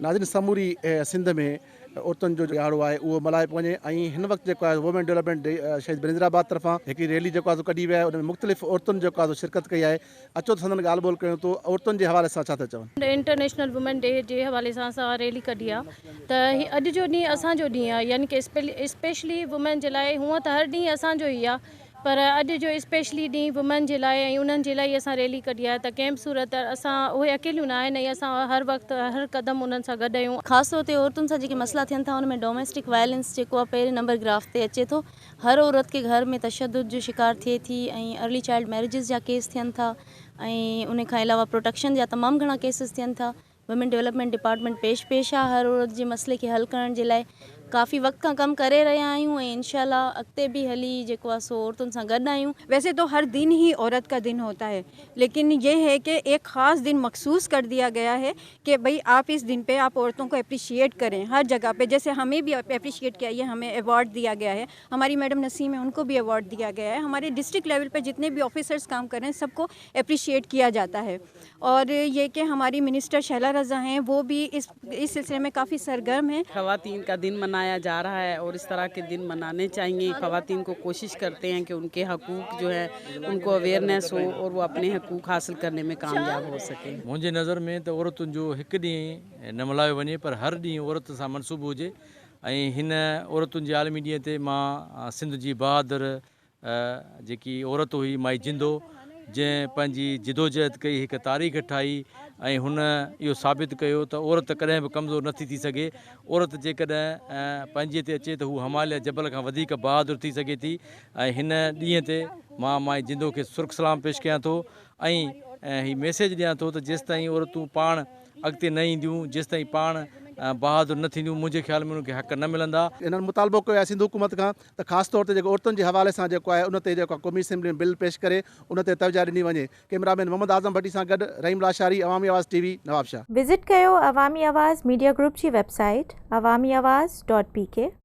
नाज़रीन समूरी सिंध में औरतुनि जो ॾियारो आहे उहो मल्हाए पियो वञे ऐं हिन वक़्तु जेको आहे वुमेन डेवलपमेंट डे शहीद बरिंद्राबाद तरफ़ां हिकिड़ी रैली जेको आहे कढी वई आहे, उन में मुख़्तलिफ़ औरतुनि जेको आहे शिरकत कई आहे। अचो त संदन ॻाल्हि ॿोल कयूं, तो औरतुनि जे हवाले सां छा था चवनि? इंटरनेशनल वुमेन डे जे हवाले सां असां रैली कढी आहे त अॼु जो ॾींहुं असांजो ॾींहुं आहे, यानी कि स्पेशली वुमेन जे लाइ। हूअं त हर ॾींहुं असांजो ई आहे, पर अॼु जो स्पेशली ॾींहुं वुमेन जे लाइ ऐं उन्हनि जे लाइ असां रैली कढी आहे त कंहिं बि सूरत असां उहे अकेलियूं न आहिनि ऐं असां हर वक़्तु हर क़दम उन्हनि सां गॾु आहियूं। ख़ासि तौर ते औरतुनि सां जेके मसइला थियनि था उन में डोमेस्टिक वायलेंस जेको आहे पहिरें नंबर ग्राफ ते अचे थो। हर औरत के घर में तशद्दुद जो शिकार थिए थी ऐं अर्ली चाइल्ड मैरिजिस जा केस थियनि था ऐं उन खां अलावा प्रोटेक्शन जा तमामु घणा केसिस थियनि था। वुमेन डेवलपमेंट डिपार्टमेंट पेश आहे हर औरत जे मसइले खे हल करण जे लाइ। काफ़ी वक्त खां कम करे रहा आहियूं ऐं इंशाल्लाह अॻिते भी हली जेको आहे सो औरतुनि सां गॾु आहियूं। वैसे तो हर दिन ही औरत का दिन होता है, लेकिन ये है कि एक ख़ास दिन मखसूस कर दिया गया है कि भाई आप इस दिन पे आप औरतों को अप्रिशिएट करें हर जगह पे। जैसे हमें भी अप्रिशिएट किया, ये हमें अवार्ड दिया गया है, हमारी मैडम नसीम है उनको भी अवार्ड दिया गया है। हमारे डिस्ट्रिक्ट लेवल पे जितने भी ऑफिसर्स काम कर रहे हैं सबको अप्रिशिएट किया जाता है। और ये कि हमारी मिनिस्टर शैला रज़ा हैं वो भी इस सिलसिले में काफ़ी सरगर्म हैं। ख़वातीन का दिन मनाया जा रहा है और इस तरह के दिन मनाने चाहिए। ख़वातीन को कोशिश करते हैं कि उनके हकूक़ जो है उनको अवेयरनेस हो और वो अपने हकूक़ हासिल करने में कामयाब हो सके। मुझे नज़र में तो औरतुनि जो हिकु ॾींहुं न मल्हायो वञे पर हर ॾींहुं औरत सां मनसूब हुजे। ऐं हिन औरतुनि जे आलमी ॾींहं ते मां सिंध जी बहादुर जेकी औरत हुई माई जिंदो, जंहिं पंहिंजी जिदोजहद कई, हिकु तारीख़ ठाही ऐं हुन इहो साबित कयो त औरत कॾहिं बि कमज़ोर नथी थी सघे। औरत जेकॾहिं पंहिंजे ते अचे त हू हिमालय जबल खां वधीक बहादुर थी सघे थी। ऐं हिन ॾींहं ते मां माई जिंदो खे सुर्ख सलाम पेश कयां थो ऐं हीउ मैसेज ॾियां थो त जेसिताईं औरतूं पाण अॻिते न ईंदियूं, जेसिताईं पाण बहादुर न थींदियूं, मुंहिंजे ख़्याल में उनखे हक़ न मिलंदा। इन्हनि मुतालबो कयो आहे सिंध हुकूमत खां त ख़ासि तौर ते जेको औरतुनि जे हवाले सां जेको आहे उन ते जेको आहे क़ौमी असेंबली में बिल पेश करे उन ते तवजा ॾिनी वञे। कैमरामैन मोहम्मद आज़म भट्टी सां गॾु रहीम लाशारी, अवामी आवाज़ TV, नवाबशाह। विज़िट कयो अवामी आवाज़ मीडिया ग्रुप जी वेबसाइट awamiawaz.pk।